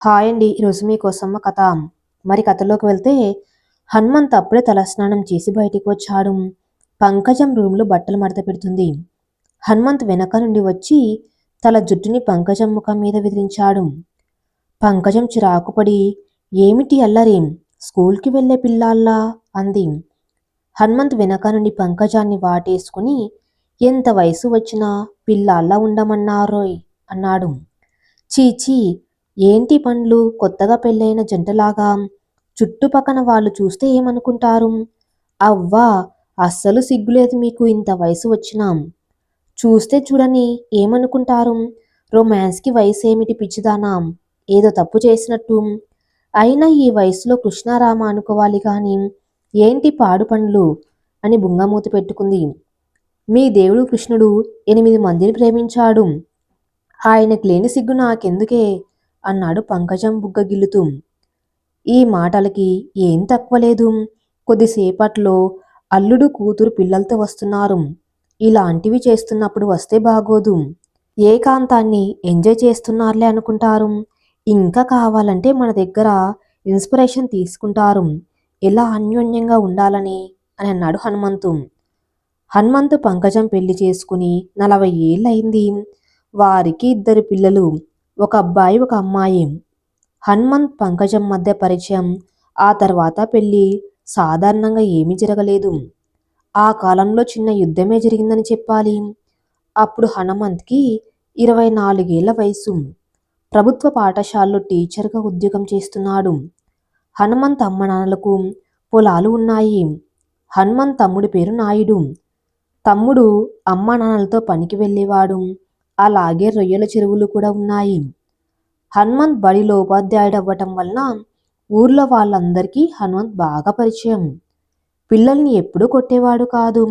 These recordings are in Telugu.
హాయ్ అండి. ఈరోజు మీకోసం ఒక కథ. మరి కథలోకి వెళ్తే హనుమంత్ అప్పుడే తలస్నానం చేసి బయటికి వచ్చాడు. పంకజం రూమ్లో బట్టలు మడత పెడుతుంది. హనుమంత్ వెనక నుండి వచ్చి తల జుట్టుని పంకజం ముఖం మీద విదిలించాడు. పంకజం చిరాకుపడి ఏమిటి అల్లరి? స్కూల్కి వెళ్లే పిల్లాల్లా అంది. హనుమంత్ వెనక నుండి పంకజాన్ని వాటేసుకుని ఎంత వయసు వచ్చినా పిల్లాల్లా ఉండమన్నారోయ్ అన్నాడు. చీచీ, ఏంటి పండ్లు కొత్తగా పెళ్ళైన జంటలాగా? చుట్టుపక్కన వాళ్ళు చూస్తే ఏమనుకుంటారు? అవ్వా, అస్సలు సిగ్గులేదు మీకు ఇంత వయసు వచ్చినా. చూస్తే చూడని ఏమనుకుంటారు? రొమాన్స్కి వయసేమిటి పిచ్చిదానా? ఏదో తప్పు చేసినట్టు. అయినా ఈ వయసులో కృష్ణారామ అనుకోవాలి కానీ ఏంటి పాడు పండ్లు అని బుంగమూతి పెట్టుకుంది. మీ దేవుడు కృష్ణుడు 8 మందిని ప్రేమించాడు. ఆయనకు లేని సిగ్గు నాకెందుకే అన్నాడు పంకజం బుగ్గగిల్లుతూ. ఈ మాటలకి ఏం తక్కువ లేదు. కొద్దిసేపట్లో అల్లుడు కూతురు పిల్లలతో వస్తున్నారు. ఇలాంటివి చేస్తున్నప్పుడు వస్తే బాగోదు. ఏకాంతాన్ని ఎంజాయ్ చేస్తున్నారులే అనుకుంటారు. ఇంకా కావాలంటే మన దగ్గర ఇన్స్పిరేషన్ తీసుకుంటారు ఎలా అన్యోన్యంగా ఉండాలని అని అన్నాడు హనుమంతు. హనుమంతు పంకజం పెళ్లి చేసుకుని 40 ఏళ్ళయింది. వారికి 2 పిల్లలు, ఒక అబ్బాయి ఒక అమ్మాయి. హనుమంత్ పంకజం మధ్య పరిచయం, ఆ తర్వాత పెళ్లి సాధారణంగా ఏమీ జరగలేదు. ఆ కాలంలో చిన్న యుద్ధమే జరిగిందని చెప్పాలి. అప్పుడు హనుమంత్కి 24 ఏళ్ల వయసు. ప్రభుత్వ పాఠశాలలో టీచర్గా ఉద్యోగం చేస్తున్నాడు. హనుమంత్ అమ్మ నాన్నలకు పొలాలు ఉన్నాయి. హనుమంత్ తమ్ముడి పేరు నాయుడు. తమ్ముడు అమ్మ నాన్నలతో పనికి వెళ్ళేవాడు. అలాగే రొయ్యల చెరువులు కూడా ఉన్నాయి. హనుమంత్ బడిలో ఉపాధ్యాయుడవ్వటం వలన ఊర్లో వాళ్ళందరికీ హనుమంత్ బాగా పరిచయం. పిల్లల్ని ఎప్పుడూ కొట్టేవాడు కాదు.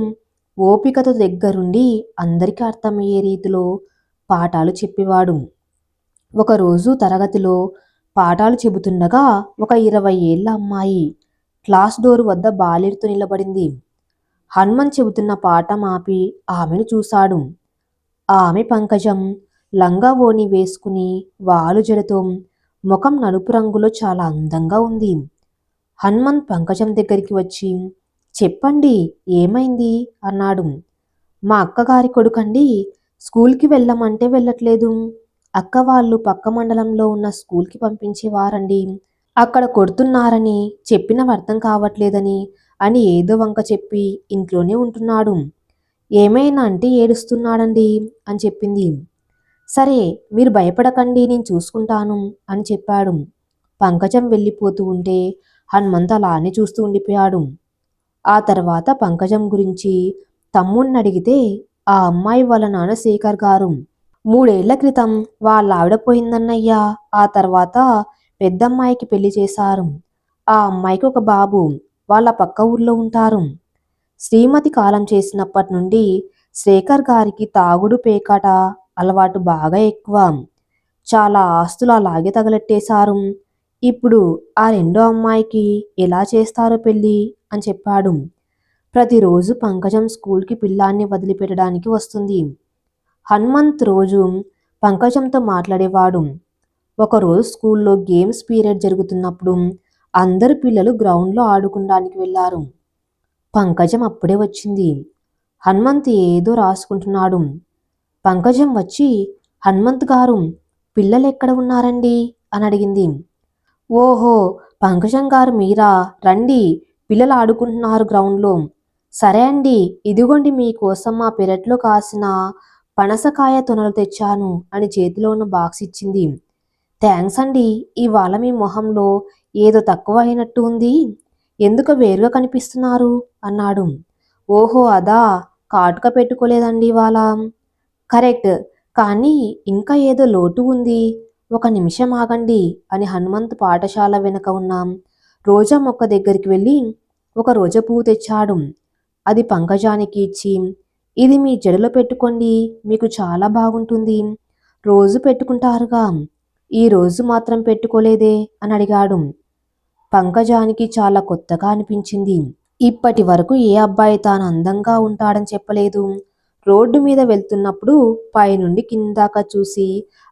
ఓపికతో దగ్గరుండి అందరికీ అర్థమయ్యే రీతిలో పాఠాలు చెప్పేవాడు. ఒకరోజు తరగతిలో పాఠాలు చెబుతుండగా ఒక 20 ఏళ్ల అమ్మాయి క్లాస్ డోర్ వద్ద బాలెడుతూ నిలబడింది. హనుమంత్ చెబుతున్న పాఠం ఆపి ఆమెను చూశాడు. ఆమె పంకజం. లంగా ఓణి వేసుకుని వాలు జడతో, ముఖం నలుపు రంగులో చాలా అందంగా ఉంది. హనుమంత్ పంకజం దగ్గరికి వచ్చి చెప్పండి ఏమైంది అన్నాడు. మా అక్కగారి కొడుకండి, స్కూల్కి వెళ్ళమంటే వెళ్ళట్లేదు. అక్క వాళ్ళు పక్క మండలంలో ఉన్న స్కూల్కి పంపించేవారండి. అక్కడ కొడుతున్నారని చెప్పిన అర్థం కావట్లేదని అని ఏదో వంక చెప్పి ఇంట్లోనే ఉంటున్నాడు. ఏమైనా అంటే ఏడుస్తున్నాడండి అని చెప్పింది. సరే, మీరు భయపడకండి, నేను చూసుకుంటాను అని చెప్పాడు. పంకజం వెళ్ళిపోతూ ఉంటే హనుమంత్ అలానే చూస్తూ ఉండిపోయాడు. ఆ తర్వాత పంకజం గురించి తమ్ముణ్ణి అడిగితే ఆ అమ్మాయి వాళ్ళ నాన్న శేఖర్ గారు 3 ఏళ్ల క్రితం వాళ్ళ ఆవిడ పోయిందన్నయ్యా. ఆ తర్వాత పెద్దమ్మాయికి పెళ్లి చేశారు. ఆ అమ్మాయికి ఒక బాబు. వాళ్ళ పక్క ఊర్లో ఉంటారు. శ్రీమతి కాలం చేసినప్పటి నుండి శేఖర్ గారికి తాగుడు పేకాట అలవాటు బాగా ఎక్కువ. చాలా ఆస్తులు అలాగే తగలెట్టేశారు. ఇప్పుడు ఆ రెండో అమ్మాయికి ఎలా చేస్తారో పెళ్ళి అని చెప్పాడు. ప్రతిరోజు పంకజం స్కూల్కి పిల్లాన్ని వదిలిపెట్టడానికి వస్తుంది. హనుమంత్ రోజు పంకజంతో మాట్లాడేవాడు. ఒకరోజు స్కూల్లో గేమ్స్ పీరియడ్ జరుగుతున్నప్పుడు అందరు పిల్లలు గ్రౌండ్లో ఆడుకోవడానికి వెళ్ళారు. పంకజం అప్పుడే వచ్చింది. హనుమంత్ ఏదో రాసుకుంటున్నాడు. పంకజం వచ్చి హనుమంత్ గారు, పిల్లలు ఎక్కడ ఉన్నారండి అని అడిగింది. ఓహో, పంకజం గారు మీరా, రండి, పిల్లలు ఆడుకుంటున్నారు గ్రౌండ్లో. సరే అండి, ఇదిగోండి మీకోసం మా పెరట్లో కాసిన పనసకాయ తొనలు తెచ్చాను అని చేతిలో ఉన్న బాక్స్ ఇచ్చింది. థ్యాంక్స్ అండి, ఇవాళ మీ మొహంలో ఏదో తక్కువ అయినట్టు ఉంది. ఎందుకు వేరుగా కనిపిస్తున్నారు అన్నాడు. ఓహో అదా, కాటుక పెట్టుకోలేదండి ఇవాళ. కరెక్ట్, కానీ ఇంకా ఏదో లోటు ఉంది. ఒక నిమిషం ఆగండి అని హనుమంత్ పాఠశాల వెనక ఉన్న రోజా మొక్క దగ్గరికి వెళ్ళి ఒక రోజా పువ్వు తెచ్చాడు. అది పంకజానికి ఇచ్చి, ఇది మీ జడలో పెట్టుకోండి, మీకు చాలా బాగుంటుంది. రోజు పెట్టుకుంటారుగా, ఈ రోజు మాత్రం పెట్టుకోలేదే అని అడిగాడు. పంకజానికి చాలా కొత్తగా అనిపించింది. ఇప్పటి వరకు ఏ అబ్బాయి తాను అందంగా ఉంటాడని చెప్పలేదు. రోడ్డు మీద వెళ్తున్నప్పుడు పైనుండి కిందాక చూసి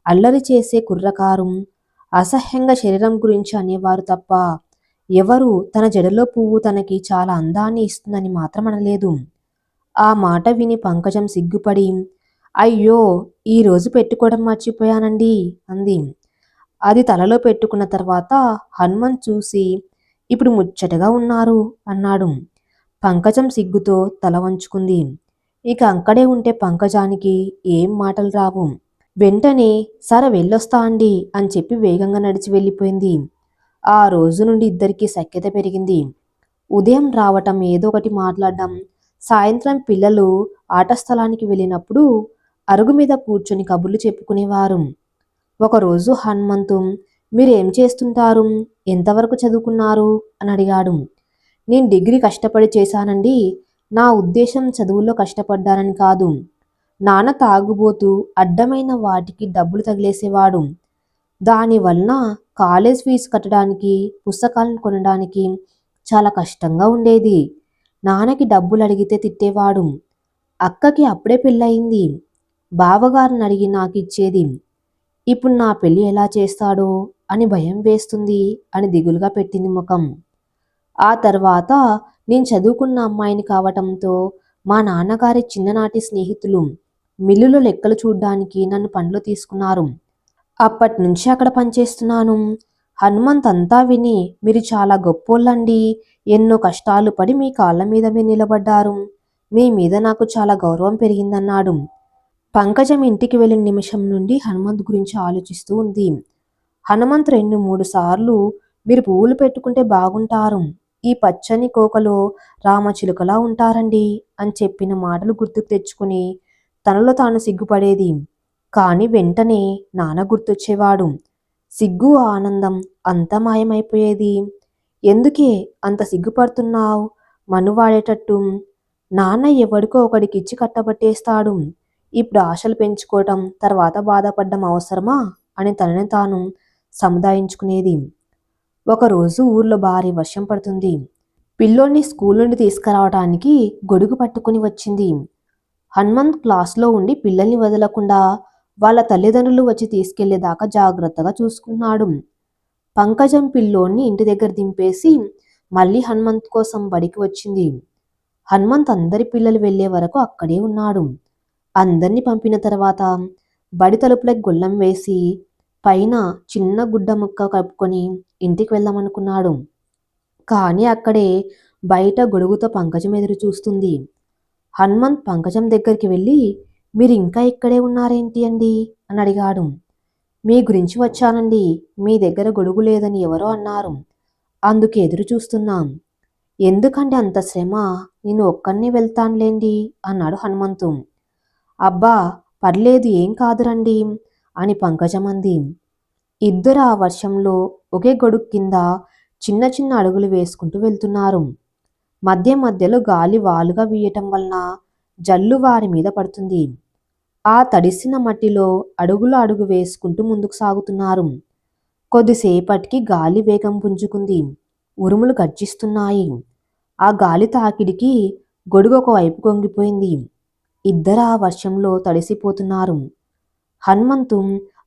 అల్లరి చేసే కుర్రకారు అసహ్యంగా శరీరం గురించి అనేవారు తప్ప ఎవరు తన జడలో పువ్వు తనకి చాలా అందాన్ని ఇస్తుందని మాత్రం అనలేదు. ఆ మాట విని పంకజం సిగ్గుపడి, అయ్యో, ఈరోజు పెట్టుకోవడం మర్చిపోయానండి అంది. అది తలలో పెట్టుకున్న తర్వాత హనుమంత్ చూసి, ఇప్పుడు ముచ్చటగా ఉన్నారు అన్నాడు. పంకజం సిగ్గుతో తల వంచుకుంది. ఇక అక్కడే ఉంటే పంకజానికి ఏం మాటలు రావు. వెంటనే సరే వెళ్ళొస్తా అండి అని చెప్పి వేగంగా నడిచి వెళ్ళిపోయింది. ఆ రోజు నుండి ఇద్దరికీ సఖ్యత పెరిగింది. ఉదయం రావటం, ఏదో ఒకటి మాట్లాడడం, సాయంత్రం పిల్లలు ఆట స్థలానికి వెళ్ళినప్పుడు అరుగు మీద కూర్చొని కబుర్లు చెప్పుకునేవారు. ఒకరోజు హనుమంతు, మీరేం చేస్తుంటారు, ఎంతవరకు చదువుకున్నారు అని అడిగాడు. నేను డిగ్రీ కష్టపడి చేశానండి. నా ఉద్దేశం చదువుల్లో కష్టపడ్డానని కాదు. నాన్న తాగుబోతూ అడ్డమైన వాటికి డబ్బులు తగిలేసేవాడు. దానివల్ల కాలేజ్ ఫీజు కట్టడానికి, పుస్తకాలను కొనడానికి చాలా కష్టంగా ఉండేది. నాన్నకి డబ్బులు అడిగితే తిట్టేవాడు. అక్కకి అప్పుడే పెళ్ళయింది. బావగారిని అడిగి నాకు ఇచ్చేది. ఇప్పుడు నా పెళ్ళి ఎలా చేస్తాడో అని భయం వేస్తుంది అని దిగులుగా పెట్టింది ముఖం. ఆ తర్వాత నేను చదువుకున్న అమ్మాయిని కావటంతో మా నాన్నగారి చిన్ననాటి స్నేహితులు మిల్లులో లెక్కలు చూడ్డానికి నన్ను పనిలో తీసుకున్నారు. అప్పటి నుంచి అక్కడ పనిచేస్తున్నాను. హనుమంత్ అంతా విని, మీరు చాలా గొప్పోళ్ళండి. ఎన్నో కష్టాలు పడి మీ కాళ్ళ మీద మీరు నిలబడ్డారు. మీ మీద నాకు చాలా గౌరవం పెరిగిందన్నాడు. పంకజం ఇంటికి వెళ్ళిన నిమిషం నుండి హనుమంత్ గురించి ఆలోచిస్తూ ఉంది. హనుమంత్ 2-3 సార్లు మీరు పువ్వులు పెట్టుకుంటే బాగుంటారు, ఈ పచ్చని కోకలో రామచిలుకలా ఉంటారండి అని చెప్పిన మాటలు గుర్తుకు తెచ్చుకుని తనలో తాను సిగ్గుపడేది. కాని వెంటనే నాన్న గుర్తొచ్చేవాడు. సిగ్గు, ఆనందం అంతా మాయమైపోయేది. ఎందుకే అంత సిగ్గుపడుతున్నావు, మనువాడేటట్టు? నాన్న ఎవడికో ఒకడికిచ్చి కట్టబట్టేస్తాడు. ఇప్పుడు ఆశలు పెంచుకోవటం, తర్వాత బాధపడ్డం అవసరమా అని తనని తాను సముదాయించుకునేది. ఒకరోజు ఊర్లో భారీ వర్షం పడుతుంది. పిల్లోని స్కూల్ నుండి తీసుకురావటానికి గొడుగు పట్టుకుని వచ్చింది. హనుమంత్ క్లాస్లో ఉండి పిల్లల్ని వదలకుండా వాళ్ళ తల్లిదండ్రులు వచ్చి తీసుకెళ్లేదాకా జాగ్రత్తగా చూసుకున్నాడు. పంకజం పిల్లోని ఇంటి దగ్గర దింపేసి మళ్ళీ హనుమంత్ కోసం బడికి వచ్చింది. హనుమంత్ అందరి పిల్లలు వెళ్లే వరకు అక్కడే ఉన్నాడు. అందరినీ పంపిన తర్వాత బడి తలుపులకు గొల్లం వేసి పైన చిన్న గుడ్డ ముక్క కప్పుకొని ఇంటికి వెళ్దామనుకున్నాడు. కానీ అక్కడే బయట గొడుగుతో పంకజం ఎదురు చూస్తుంది. హనుమంత్ పంకజం దగ్గరికి వెళ్ళి, మీరు ఇంకా ఇక్కడే ఉన్నారేంటి అండి అని అడిగాడు. మీ గురించి వచ్చానండి. మీ దగ్గర గొడుగు లేదని ఎవరో అన్నారు. అందుకు ఎదురు చూస్తున్నాం. ఎందుకండి అంత శ్రమ, నేను ఒక్కడినే వెళ్తానులేండి అన్నాడు హనుమంతు. అబ్బా, పర్లేదు, ఏం కాదురండి అని పంకజం అంది. ఇద్దరు ఆ వర్షంలో ఒకే గొడుగు కింద చిన్న చిన్న అడుగులు వేసుకుంటూ వెళ్తున్నారు. మధ్య మధ్యలో గాలి వాలుగా వీయటం వలన జల్లు వారి మీద పడుతుంది. ఆ తడిసిన మట్టిలో అడుగులు అడుగు వేసుకుంటూ ముందుకు సాగుతున్నారు. కొద్దిసేపటికి గాలి వేగం పుంజుకుంది. ఉరుములు గర్జిస్తున్నాయి. ఆ గాలి తాకిడికి గొడుగు ఒకవైపు కొంగిపోయింది. ఇద్దరు ఆ వర్షంలో తడిసిపోతున్నారు. హనుమంతు,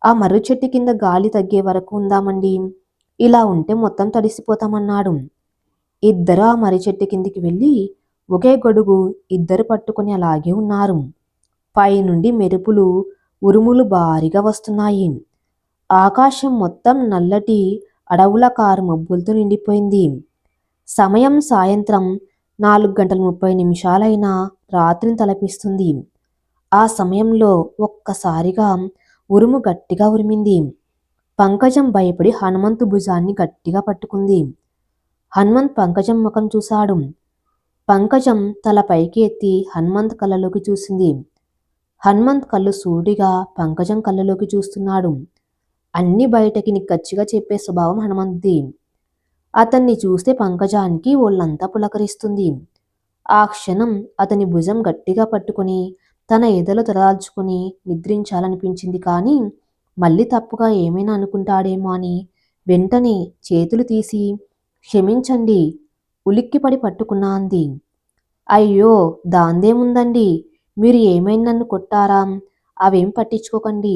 ఆ మర్రి చెట్టు కింద గాలి తగ్గే వరకు ఉందామండి, ఇలా ఉంటే మొత్తం తడిసిపోతామన్నాడు. ఇద్దరు ఆ మర్రి చెట్టు కిందికి వెళ్ళి ఒకే గొడుగు ఇద్దరు పట్టుకుని అలాగే ఉన్నారు. పైనుండి మెరుపులు, ఉరుములు భారీగా వస్తున్నాయి. ఆకాశం మొత్తం నల్లటి అడవుల కారు మబ్బులతో నిండిపోయింది. సమయం సాయంత్రం 4:30 రాత్రిని తలపిస్తుంది. ఆ సమయంలో ఒక్కసారిగా ఉరుము గట్టిగా ఉరిమింది. పంకజం భయపడి హనుమంతు భుజాన్ని గట్టిగా పట్టుకుంది. హనుమంత్ పంకజం ముఖం చూశాడు. పంకజం తల పైకి ఎత్తి హనుమంత్ కళ్ళలోకి చూసింది. హనుమంత్ కళ్ళు సూటిగా పంకజం కళ్ళలోకి చూస్తున్నాడు. అన్ని బయటకి నిక్కచ్చిగా చెప్పే స్వభావం హనుమంత్ది. అతన్ని చూస్తే పంకజానికి ఒళ్ళంతా పులకరిస్తుంది. ఆ క్షణం అతని భుజం గట్టిగా పట్టుకుని తన ఎదలో తలదాల్చుకుని నిద్రించాలనిపించింది. కానీ మళ్ళీ తప్పుగా ఏమైనా అనుకుంటాడేమో అని వెంటనే చేతులు తీసి, క్షమించండి, ఉలిక్కిపడి పట్టుకున్నా అంది. అయ్యో, దాందేముందండి, మీరు ఏమైనా నన్ను కొట్టారా? అవేం పట్టించుకోకండి.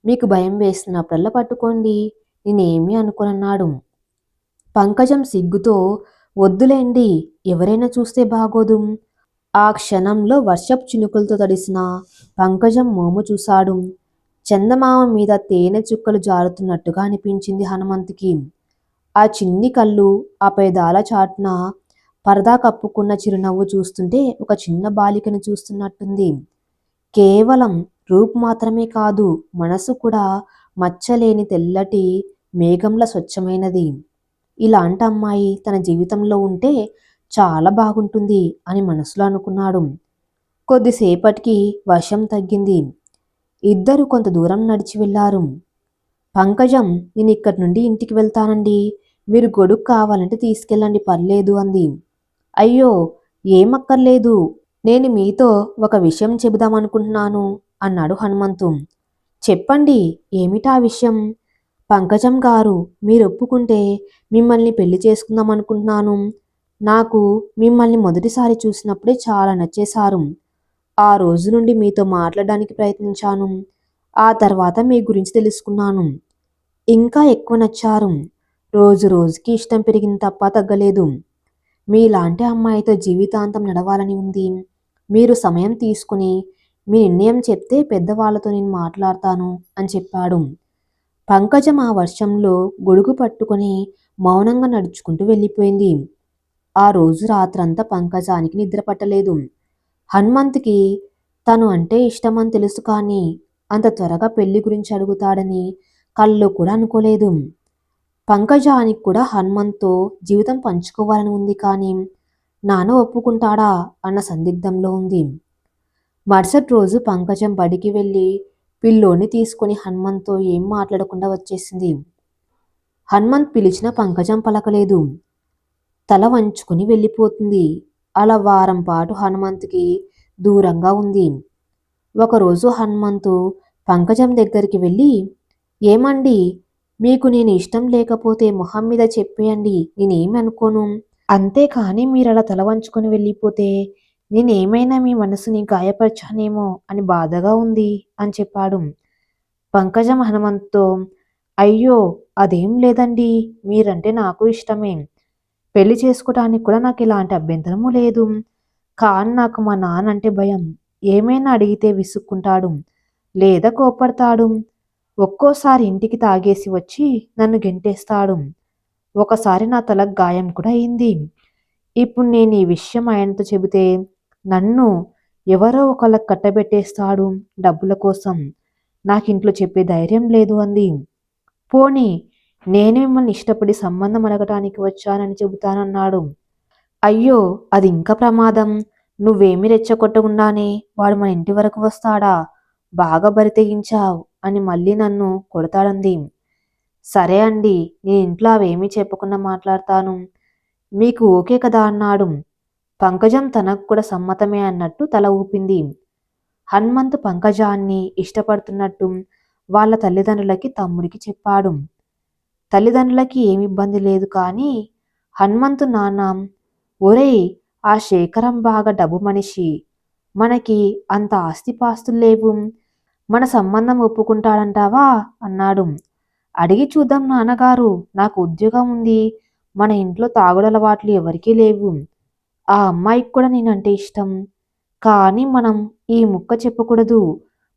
మీకు భయం వేసినప్పుడల్లా పట్టుకోండి, నేనేమీ అనుకోనన్నాడు. పంకజం సిగ్గుతో వద్దులేండి, ఎవరైనా చూస్తే బాగోదు. ఆ క్షణంలో వర్షపు చినుకులతో తడిసిన పంకజం మోము చూశాడు. చందమామ మీద తేనె చుక్కలు జారుతున్నట్టుగా అనిపించింది హనుమంతుకి. ఆ చిన్ని కళ్ళు, ఆ పెదాల చాటున పరదా కప్పుకున్న చిరునవ్వు చూస్తుంటే ఒక చిన్న బాలికను చూస్తున్నట్టుంది. కేవలం రూపు మాత్రమే కాదు, మనసు కూడా మచ్చలేని తెల్లటి మేఘంలా స్వచ్ఛమైనది. ఇలాంటి అమ్మాయి తన జీవితంలో ఉంటే చాలా బాగుంటుంది అని మనసులో అనుకున్నాడు. కొద్దిసేపటికి వర్షం తగ్గింది. ఇద్దరు కొంత దూరం నడిచి వెళ్లారు. పంకజం, నేను ఇక్కడి నుండి ఇంటికి వెళ్తానండి, మీరు గొడుగు కావాలంటే తీసుకెళ్ళండి, పర్లేదు అంది. అయ్యో, ఏమక్కర్లేదు, నేను మీతో ఒక విషయం చెబుదామనుకుంటున్నాను అన్నాడు హనుమంతు. చెప్పండి, ఏమిటా విషయం? పంకజం గారు, మీరు ఒప్పుకుంటే మిమ్మల్ని పెళ్లి చేసుకుందాం అనుకుంటున్నాను. నాకు మిమ్మల్ని మొదటిసారి చూసినప్పుడే చాలా నచ్చేశారు. ఆ రోజు నుండి మీతో మాట్లాడడానికి ప్రయత్నించాను. ఆ తర్వాత మీ గురించి తెలుసుకున్నాను. ఇంకా ఎక్కువ నచ్చారు. రోజు రోజుకి ఇష్టం పెరిగింది తప్ప తగ్గలేదు. మీలాంటి అమ్మాయితో జీవితాంతం నడవాలని ఉంది. మీరు సమయం తీసుకుని మీ నిర్ణయం చెప్తే పెద్దవాళ్లతో నేను మాట్లాడతాను అని చెప్పాడు. పంకజం ఆ వర్షంలో గొడుగు పట్టుకొని మౌనంగా నడుచుకుంటూ వెళ్ళిపోయింది. ఆ రోజు రాత్రంతా పంకజానికి నిద్ర పట్టలేదు. హనుమంతుకి తను అంటే ఇష్టమని తెలుసు, కానీ అంత త్వరగా పెళ్లి గురించి అడుగుతాడని కల్లో కూడా అనుకోలేదు. పంకజానికి కూడా హనుమంత్తో జీవితం పంచుకోవాలని ఉంది, కానీ నాన్న ఒప్పుకుంటాడా అన్న సందిగ్ధంలో ఉంది. మరుసటి రోజు పంకజం బడికి వెళ్ళి పిల్లోని తీసుకుని హనుమంత్తో ఏం మాట్లాడకుండా వచ్చేసింది. హనుమంత్ పిలిచిన పంకజం పలకలేదు. తల వంచుకుని వెళ్ళిపోతుంది. అలా వారం పాటు హనుమంతుకి దూరంగా ఉంది. ఒకరోజు హనుమంతు పంకజం దగ్గరికి వెళ్ళి, ఏమండి, మీకు నేను ఇష్టం లేకపోతే మొహం మీద చెప్పేయండి, నేనేమి అనుకోను. అంతేకాని మీరు అలా తల వంచుకొని వెళ్ళిపోతే నేనేమైనా మీ మనసుని గాయపరిచానేమో అని బాధగా ఉంది అని చెప్పాడు. పంకజం హనుమంత్తో, అయ్యో, అదేం లేదండి, మీరంటే నాకు ఇష్టమే, పెళ్లి చేసుకోవటానికి కూడా నాకు ఇలాంటి అభ్యంతరము లేదు. కానీ నాకు మా నాన్న అంటే భయం. ఏమైనా అడిగితే విసుక్కుంటాడు లేదా కోపడతాడు. ఒక్కోసారి ఇంటికి తాగేసి వచ్చి నన్ను గెంటేస్తాడు. ఒకసారి నా తలకు గాయం కూడా అయింది. ఇప్పుడు నేను ఈ విషయం ఆయనతో చెబితే నన్ను ఎవరో ఒకళ్ళకి కట్టబెట్టేస్తాడు డబ్బుల కోసం. నాకింట్లో చెప్పే ధైర్యం లేదు అంది. పోనీ నేను మిమ్మల్ని ఇష్టపడి సంబంధం అడగటానికి వచ్చానని చెబుతానన్నాడు. అయ్యో, అది ఇంకా ప్రమాదం. నువ్వేమీ రెచ్చగొట్టకుండానే వాడు మన ఇంటి వరకు వస్తాడా? బాగా బరి తెగించావు అని మళ్ళీ నన్ను కొడతాడంది. సరే అండి, నేను ఇంట్లో అవేమీ చెప్పకుండా మాట్లాడతాను, మీకు ఓకే కదా అన్నాడు. పంకజం తనకు కూడా సమ్మతమే అన్నట్టు తల ఊపింది. హనుమంతు పంకజాన్ని ఇష్టపడుతున్నట్టు వాళ్ళ తల్లిదండ్రులకి తమ్ముడికి చెప్పాడు. తల్లిదండ్రులకి ఏమి ఇబ్బంది లేదు, కానీ హనుమంతు నాన్న, ఒరేయ్, ఆ శేఖరం బాగా డబ్బు మనిషి, మనకి అంత ఆస్తిపాస్తులు లేవు, మన సంబంధం ఒప్పుకుంటాడంటావా అన్నాడు. అడిగి చూద్దాం నాన్నగారు, నాకు ఉద్యోగం ఉంది, మన ఇంట్లో తాగుడలవాట్లు ఎవరికీ లేవు, ఆ అమ్మాయికి కూడా నేనంటే ఇష్టం, కానీ మనం ఈ ముక్క చెప్పకూడదు,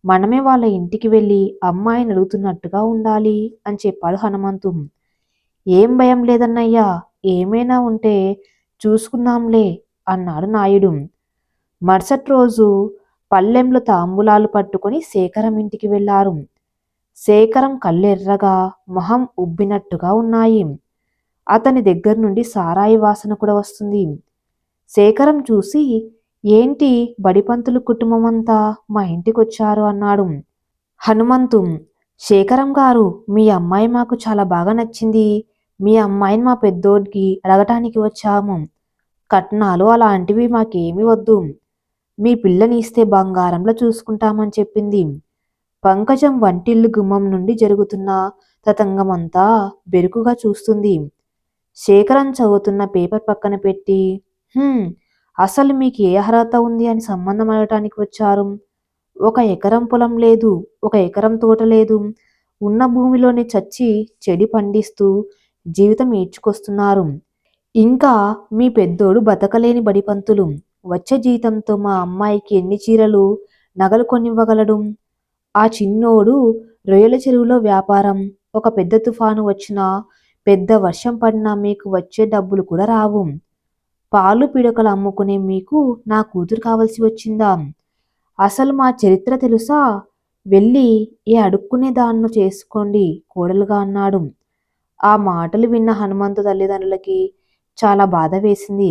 మనమే వాళ్ళ ఇంటికి వెళ్ళి అమ్మాయిని అడుగుతున్నట్టుగా ఉండాలి అని చెప్పాడు హనుమంతు. ఏం భయం లేదన్నయ్యా, ఏమైనా ఉంటే చూసుకుందాంలే అన్నాడు నాయుడు. మరుసటి రోజు పల్లెంలో తాంబూలాలు పట్టుకొని శేఖరం ఇంటికి వెళ్లారు. శేఖరం కళ్ళెర్రగా మొహం ఉబ్బినట్టుగా ఉన్నాయి. అతని దగ్గర నుండి సారాయి వాసన కూడా వస్తుంది. శేఖరం చూసి, ఏంటి బడిపంతులు కుటుంబం అంతా మా ఇంటికొచ్చారు అన్నాడు. హనుమంతు, శేఖరం గారు, మీ అమ్మాయి మాకు చాలా బాగా నచ్చింది, మీ అమ్మాయిని మా పెద్దోడికి అడగటానికి వచ్చాము, కట్నాలు అలాంటివి మాకేమీ వద్దు, మీ పిల్లని ఇస్తే బంగారంలో చూసుకుంటామని చెప్పింది. పంకజం వంటిల్లు గుమ్మం నుండి జరుగుతున్న తతంగమంతా బెరుకుగా చూస్తుంది. శేఖరం చదువుతున్న పేపర్ పక్కన పెట్టి, అసలు మీకు ఏ అర్హత ఉంది అని సంబంధం అడగటానికి వచ్చారు? 1 ఎకరం పొలం లేదు, 1 ఎకరం తోట లేదు, ఉన్న భూమిలోనే చచ్చి చెడి పండిస్తూ జీవితం ఈడ్చుకొస్తున్నారు. ఇంకా మీ పెద్దోడు బతకలేని బడిపంతులు. వచ్చే జీతంతో మా అమ్మాయికి ఎన్ని చీరలు, నగలు కొనివ్వగలడు? ఆ చిన్నోడు రొయ్యల చెరువులో వ్యాపారం. ఒక పెద్ద తుఫాను వచ్చినా, పెద్ద వర్షం పడినా మీకు వచ్చే డబ్బులు కూడా రావు. పాలు పిడకలు అమ్ముకునే మీకు నా కూతురు కావలసి వచ్చిందా? అసలు మా చరిత్ర తెలుసా? వెళ్ళి ఏ అడుక్కునే దాన్నో చేసుకోండి కోడలుగా అన్నాడు. ఆ మాటలు విన్న హనుమంతు తల్లిదండ్రులకి చాలా బాధ వేసింది.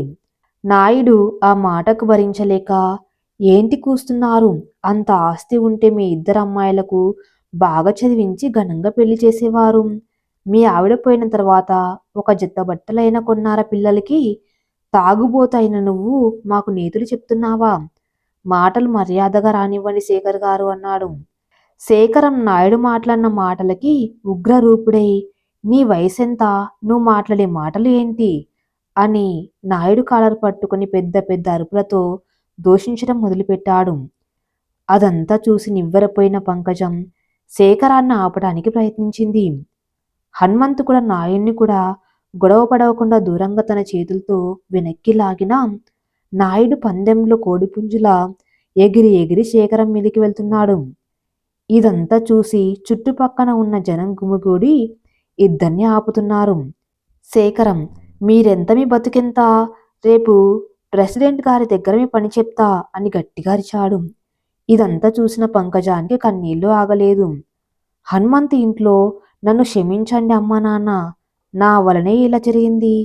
నాయుడు ఆ మాటకు భరించలేక, ఏంటి కూస్తున్నారు? అంత ఆస్తి ఉంటే మీ ఇద్దరు అమ్మాయిలకు బాగా చదివించి ఘనంగా పెళ్లి చేసేవారు. మీ ఆవిడ పోయిన తర్వాత ఒక జత బట్టలైనా కొన్నారా పిల్లలకి? తాగుబోతైన నువ్వు మాకు నీతులు చెప్తున్నావా? మాటలు మర్యాదగా రానివ్వండి శేఖర్ గారు అన్నాడు. శేఖరం నాయుడు మాట్లాడిన మాటలకి ఉగ్రరూపుడై, నీ వయసెంత? నువ్వు మాట్లాడే మాటలు ఏంటి? అని నాయుడు కాలర్ పట్టుకుని పెద్ద పెద్ద అరుపులతో దూషించడం మొదలుపెట్టాడు. అదంతా చూసి నివ్వెరపోయిన పంకజం శేఖరాన్ని ఆపడానికి ప్రయత్నించింది. హనుమంతు కూడా నాయుడిని కూడా గొడవ పడవకుండా దూరంగా తన చేతులతో వెనక్కి లాగినా నాయుడు పందెంలో కోడిపుంజులా ఎగిరి ఎగిరి శేఖరం మీదికి వెళ్తున్నాడు. ఇదంతా చూసి చుట్టుపక్కన ఉన్న జనం గుమిగూడి ఇద్దరిని ఆపుతున్నారు. శేఖరం, మీరెంత మీ బతుకెంత? రేపు ప్రెసిడెంట్ గారి దగ్గర మీ పని చెప్తా అని గట్టిగా అరిచాడు. ఇదంతా చూసిన పంకజానికి కన్నీళ్లు ఆగలేదు. హనుమంత్ ఇంట్లో నన్ను క్షమించండి అమ్మా నాన్న, నా వలనే ఇలా జరిగింది.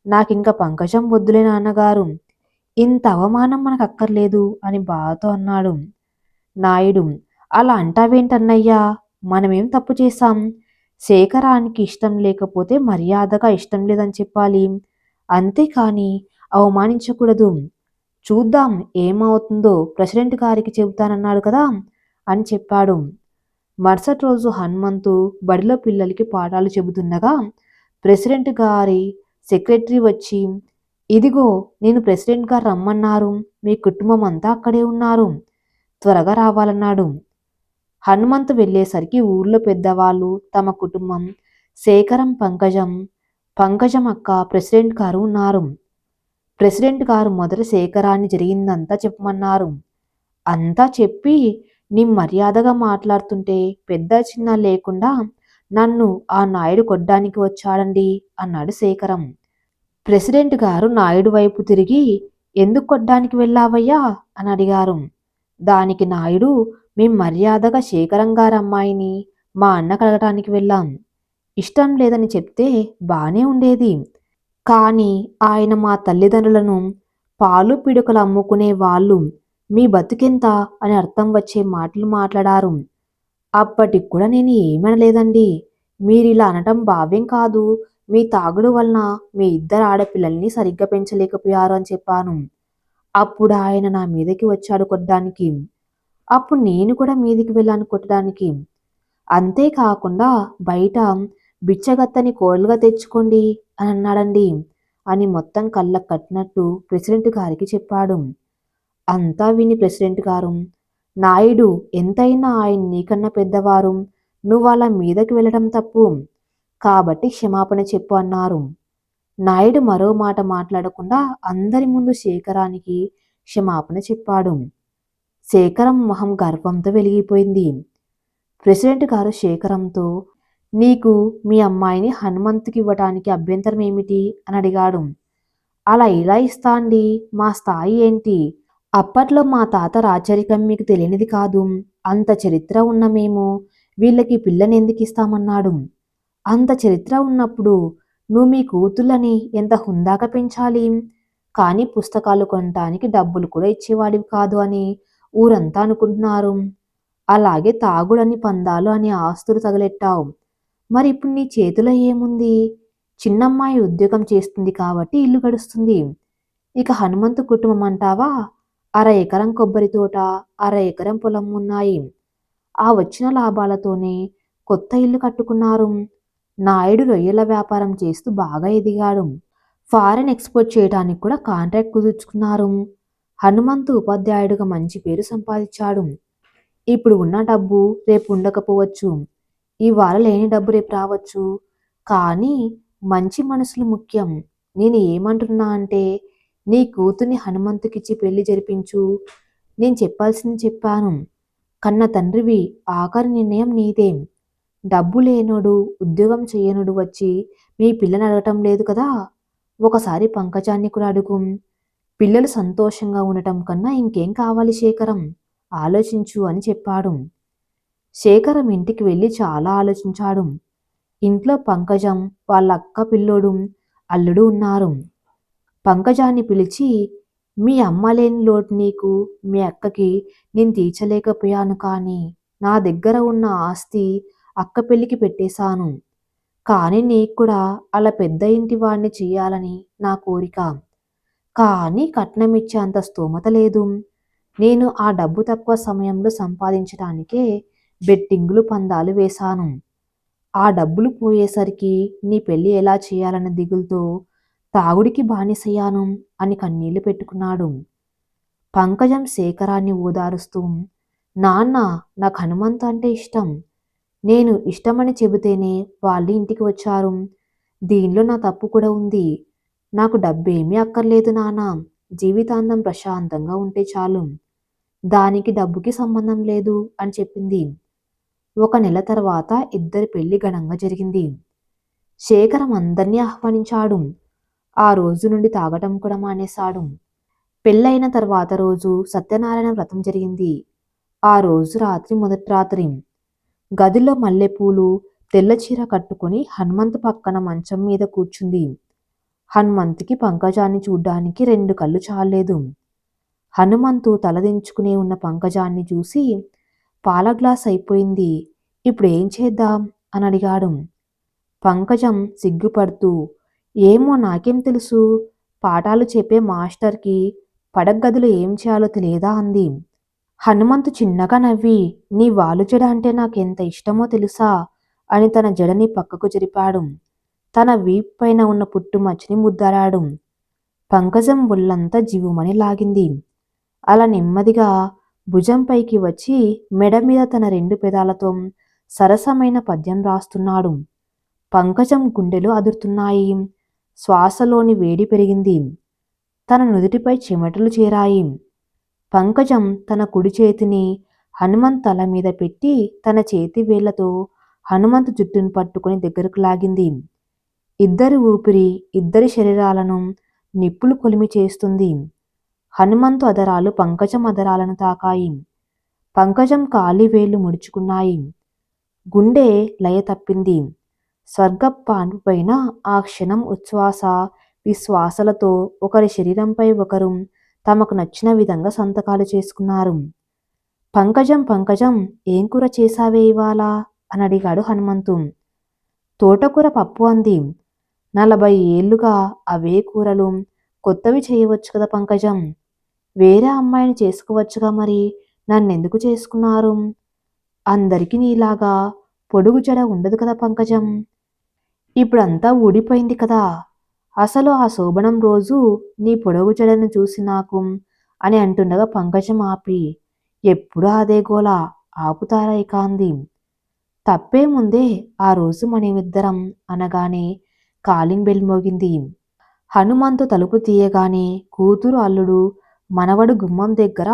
నాకింక పంకజం వద్దులే నాన్నగారు, ఇంత అవమానం మనకు అక్కర్లేదు అని బాధతో అన్నాడు. నాయుడు, అలా అంటావేంటన్నయ్యా? మనమేం తప్పు చేశాం? శేఖరానికి ఇష్టం లేకపోతే మర్యాదగా ఇష్టం లేదని చెప్పాలి, అంతేకాని అవమానించకూడదు. చూద్దాం ఏమవుతుందో, ప్రెసిడెంట్ గారికి చెబుతానన్నాడు కదా అని చెప్పాడు. మరుసటి రోజు హనుమంతు బడిలో పిల్లలకి పాఠాలు చెబుతుండగా ప్రెసిడెంట్ గారి సెక్రటరీ వచ్చి, ఇదిగో నేను ప్రెసిడెంట్ గారు రమ్మన్నారు, మీ కుటుంబం అంతా అక్కడే ఉన్నారు, త్వరగా రావాలన్నాడు. హనుమంతు వెళ్ళేసరికి ఊర్లో పెద్దవాళ్ళు, తమ కుటుంబం, శేఖరం, పంకజం అక్క, ప్రెసిడెంట్ గారు ఉన్నారు. ప్రెసిడెంట్ గారు మొదట శేఖరాన్ని జరిగిందంతా చెప్పమన్నారు. అంతా చెప్పి, నీ మర్యాదగా మాట్లాడుతుంటే పెద్ద చిన్న లేకుండా నన్ను ఆ నాయుడు కొడ్డానికి వచ్చాడండి అన్నాడు శేఖరం. ప్రెసిడెంట్ గారు నాయుడు వైపు తిరిగి, ఎందుకు కొడ్డానికి వెళ్ళావయ్యా అని అడిగారు. దానికి నాయుడు, మేం మర్యాదగా శేఖరం గారి అమ్మాయిని మా అన్న కలగటానికి వెళ్ళాం. ఇష్టం లేదని చెప్తే బానే ఉండేది, కానీ ఆయన మా తల్లిదండ్రులను పాలు పిడుకలు అమ్ముకునే వాళ్ళు, మీ బతుకెంత అని అర్థం వచ్చే మాటలు మాట్లాడారు. అప్పటికి కూడా నేను ఏమనలేదండి. మీరిలా అనటం భావ్యం కాదు. మీ తాగుడు వలన మీ ఇద్దరు ఆడపిల్లల్ని సరిగ్గా పెంచలేకపోయారు అని చెప్పాను. అప్పుడు ఆయన నా మీదకి వచ్చాడు కొట్టడానికి. అప్పుడు నేను కూడా మీదికి వెళ్ళాను కొట్టడానికి. అంతేకాకుండా బయట బిచ్చగత్తని కోడలుగా తెచ్చుకోండి అని అన్నాడండి అని మొత్తం కళ్ళకు కట్టినట్టు ప్రెసిడెంట్ గారికి చెప్పాడు. అంతా విని ప్రెసిడెంట్ గారు, నాయుడు, ఎంతైనా ఆయన నీకన్నా పెద్దవారు, నువ్వు అలా మీదకి వెళ్ళడం తప్పు, కాబట్టి క్షమాపణ చెప్పు అన్నారు. నాయుడు మరో మాట మాట్లాడకుండా అందరి ముందు శేఖరానికి క్షమాపణ చెప్పాడు. శేఖరం మొహం గర్వంతో వెలిగిపోయింది. ప్రెసిడెంట్ గారు శేఖరంతో, నీకు మీ అమ్మాయిని హనుమంతుకి ఇవ్వటానికి అభ్యంతరం ఏమిటి అని అడిగాడు. అలా ఇలా ఇస్తా అండి, మా స్థాయి ఏంటి? అప్పట్లో మా తాత రాచరికం మీకు తెలియనిది కాదు. అంత చరిత్ర ఉన్న మేము వీళ్ళకి పిల్లని ఎందుకు ఇస్తామన్నాడు. అంత చరిత్ర ఉన్నప్పుడు నువ్వు మీ కూతుళ్ళని ఎంత హుందాగా పెంచాలి, కానీ పుస్తకాలు కొనటానికి డబ్బులు కూడా ఇచ్చేవాడివి కాదు అని ఊరంతా అనుకుంటున్నారు. అలాగే తాగుడని పందాలు అని ఆస్తులు తగలెట్టావు. మరి ఇప్పుడు నీ చేతిలో ఏముంది? చిన్నమ్మాయి ఉద్యోగం చేస్తుంది కాబట్టి ఇల్లు గడుస్తుంది. ఇక హనుమంతు కుటుంబం అంటావా? 1/2 ఎకరం కొబ్బరి తోట, 1/2 ఎకరం పొలం ఉన్నాయి. ఆ వచ్చిన లాభాలతోనే కొత్త ఇల్లు కట్టుకున్నారు. నాయుడు రొయ్యల వ్యాపారం చేస్తూ బాగా ఎదిగాడు. ఫారెన్ ఎక్స్పోర్ట్ చేయడానికి కూడా కాంట్రాక్ట్ కుదుర్చుకున్నారు. హనుమంతు ఉపాధ్యాయుడిగా మంచి పేరు సంపాదించాడు. ఇప్పుడు ఉన్న డబ్బు రేపు ఉండకపోవచ్చు. ఇవాళ లేని డబ్బు రేపు రావచ్చు. కానీ మంచి మనసులు ముఖ్యం. నేను ఏమంటున్నా అంటే, నీ కూతుర్ని హనుమంతుకిచ్చి పెళ్లి జరిపించు. నేను చెప్పాల్సింది చెప్పాను. కన్న తండ్రివి ఆఖరి నిర్ణయం నీదే. డబ్బు లేనోడు, ఉద్యోగం చెయ్యనోడు వచ్చి మీ పిల్లని అడగటం లేదు కదా! ఒకసారి పంకజాన్ని కూడా అడుగు. పిల్లలు సంతోషంగా ఉండటం కన్నా ఇంకేం కావాలి శేఖరం? ఆలోచించు అని చెప్పాడు. శేఖరం ఇంటికి వెళ్ళి చాలా ఆలోచించాడు. ఇంట్లో పంకజం, వాళ్ళ అక్క పిల్లోడు, అల్లుడు ఉన్నారు. పంకజాన్ని పిలిచి, మీ అమ్మ లేని లోటు నీకు, మీ అక్కకి నేను తీర్చలేకపోయాను కానీ, నా దగ్గర ఉన్న ఆస్తి అక్క పెళ్ళికి పెట్టేశాను. కానీ నీకు కూడా అలా పెద్ద ఇంటి వాడిని చెయ్యాలని నా కోరిక. కానీ కట్నం ఇచ్చే అంత స్తోమత లేదు. నేను ఆ డబ్బు తక్కువ సమయంలో సంపాదించడానికే బెట్టింగులు పందాలు వేశాను. ఆ డబ్బులు పోయేసరికి నీ పెళ్లి ఎలా చేయాలన్న దిగులుతో తాగుడికి బానిసయ్యాను అని కన్నీళ్లు పెట్టుకున్నాడు. పంకజం శేఖరాన్ని ఓదారుస్తూ, నాన్న, నాకు హనుమంతు అంటే ఇష్టం. నేను ఇష్టమని చెబితేనే వాళ్ళు ఇంటికి వచ్చారు. దీనిలో నా తప్పు కూడా ఉంది. నాకు డబ్బేమీ అక్కర్లేదు నాన్న. జీవితాంతం ప్రశాంతంగా ఉంటే చాలు. దానికి డబ్బుకి సంబంధం లేదు అని చెప్పింది. 1 నెల తర్వాత ఇద్దరి పెళ్లి ఘనంగా జరిగింది. శేఖరం అందర్నీ ఆహ్వానించాడు. ఆ రోజు నుండి తాగటం కూడా మానేశాడు. పెళ్ళైన తర్వాత రోజు సత్యనారాయణ వ్రతం జరిగింది. ఆ రోజు రాత్రి మొదటి రాత్రి గదిలో మల్లెపూలు, తెల్ల చీర కట్టుకుని హనుమంతు పక్కన మంచం మీద కూర్చుంది. హనుమంతుకి పంకజాన్ని చూడ్డానికి 2 కళ్ళు చాలలేదు. హనుమంతు తలదించుకునే ఉన్న పంకజాన్ని చూసి, పాల గ్లాస్ అయిపోయింది, ఇప్పుడేం చేద్దాం అని అడిగాడు. పంకజం సిగ్గుపడుతూ, ఏమో నాకేం తెలుసు, పాఠాలు చెప్పే మాస్టర్కి పడగదిలో ఏం చేయాలో తెలియదా అంది. హనుమంతు చిన్నగా నవ్వి, నీ వాలు జడ అంటే నాకెంత ఇష్టమో తెలుసా అని తన జడని పక్కకు జరిపాడు. తన వీప్ పైన ఉన్న పుట్టుమచ్చని ముద్దాడాడు. పంకజం ఒళ్ళంతా జివ్వుమని లాగింది. అలా నెమ్మదిగా భుజంపైకి వచ్చి మెడ మీద తన 2 పెదాలతో సరసమైన పద్యం రాస్తున్నాడు. పంకజం గుండెలు అదురుతున్నాయి. శ్వాసలోని వేడి పెరిగింది. తన నుదుటిపై చెమటలు చేరాయి. పంకజం తన కుడి చేతిని హనుమంత్ తల మీద పెట్టి తన చేతి వేళ్లతో హనుమంతు జుట్టును పట్టుకుని దగ్గరకు లాగింది. ఇద్దరి ఊపిరి ఇద్దరి శరీరాలను నిప్పులు కొలిమి చేస్తుంది. హనుమంతు అదరాలు పంకజం అదరాలను తాకాయి. పంకజం కాలి వేళ్లు ముడుచుకున్నాయి. గుండె లయ తప్పింది. స్వర్గపాన్పుపైన ఆ క్షణం ఉచ్ఛ్వాస విశ్వాసలతో ఒకరి శరీరంపై ఒకరు తమకు నచ్చిన విధంగా సంతకాలు చేసుకున్నారు. పంకజం పంకజం, ఏం కూర చేశావే ఇవాళ అని అడిగాడు హనుమంతు. తోటకూర పప్పు అంది. 40 ఏళ్లుగా అవే కూరలు, కొత్తవి చేయవచ్చు కదా పంకజం. వేరే అమ్మాయిని చేసుకోవచ్చుగా, మరి నన్నెందుకు చేసుకున్నారు? అందరికీ నీలాగా పొడుగు జడ ఉండదు కదా పంకజం. ఇప్పుడంతా ఊడిపోయింది కదా. అసలు ఆ శోభనం రోజు నీ పొడవు జడను చూసి నాకు అని అంటుండగా పంకజం ఆపి, ఎప్పుడు అదే గోల, ఆపుతారా ఇక అంది. తప్పేముందే, ఆ రోజు మనమిద్దరం అనగానే కాలింగ్ బెల్ మోగింది. హనుమంతు తలుపు తీయగానే కూతురు, అల్లుడు, మనవడు గుమ్మం దగ్గర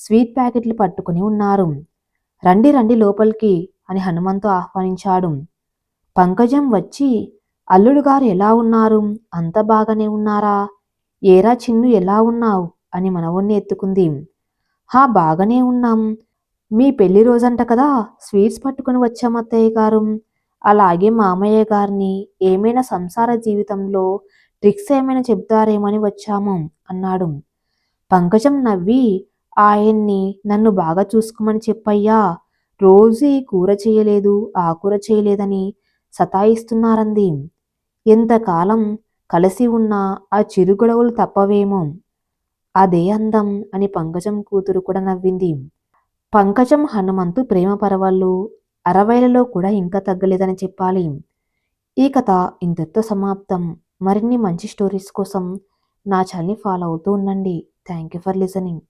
స్వీట్ ప్యాకెట్లు పట్టుకుని ఉన్నారు. రండి రండి లోపలికి అని హనుమంతు ఆహ్వానించాడు. పంకజం వచ్చి, అల్లుడు గారు ఎలా ఉన్నారు? అంత బాగానే ఉన్నారా? ఏరా చిన్ను ఎలా ఉన్నావు అని మనవణ్ణి ఎత్తుకుంది. హా, బాగానే ఉన్నాం. మీ పెళ్లి రోజంట కదా, స్వీట్స్ పట్టుకుని వచ్చాం అత్తయ్య గారు. అలాగే మామయ్య గారిని ఏమైనా సంసార జీవితంలో ట్రిక్స్ ఏమైనా చెప్తారేమని వచ్చాము అన్నాడు. పంకజం నవ్వి, ఆయన్ని నన్ను బాగా చూసుకోమని చెప్పయ్యా, రోజు ఈ కూర చేయలేదు ఆ కూర చేయలేదని సతాయిస్తున్నారంది. ఎంతకాలం కలిసి ఉన్నా ఆ చిరుగొడవలు తప్పవేమో, అదే అందం అని పంకజం కూతురు కూడా నవ్వింది. పంకజం హనుమంతు ప్రేమ పరవళ్ళు 60లలో కూడా ఇంకా తగ్గలేదని చెప్పాలి. ఈ కథ ఇంతటితో సమాప్తం. మరిన్ని మంచి స్టోరీస్ కోసం నా ఛానల్ని ఫాలో అవుతూ ఉండండి. Thank you for listening.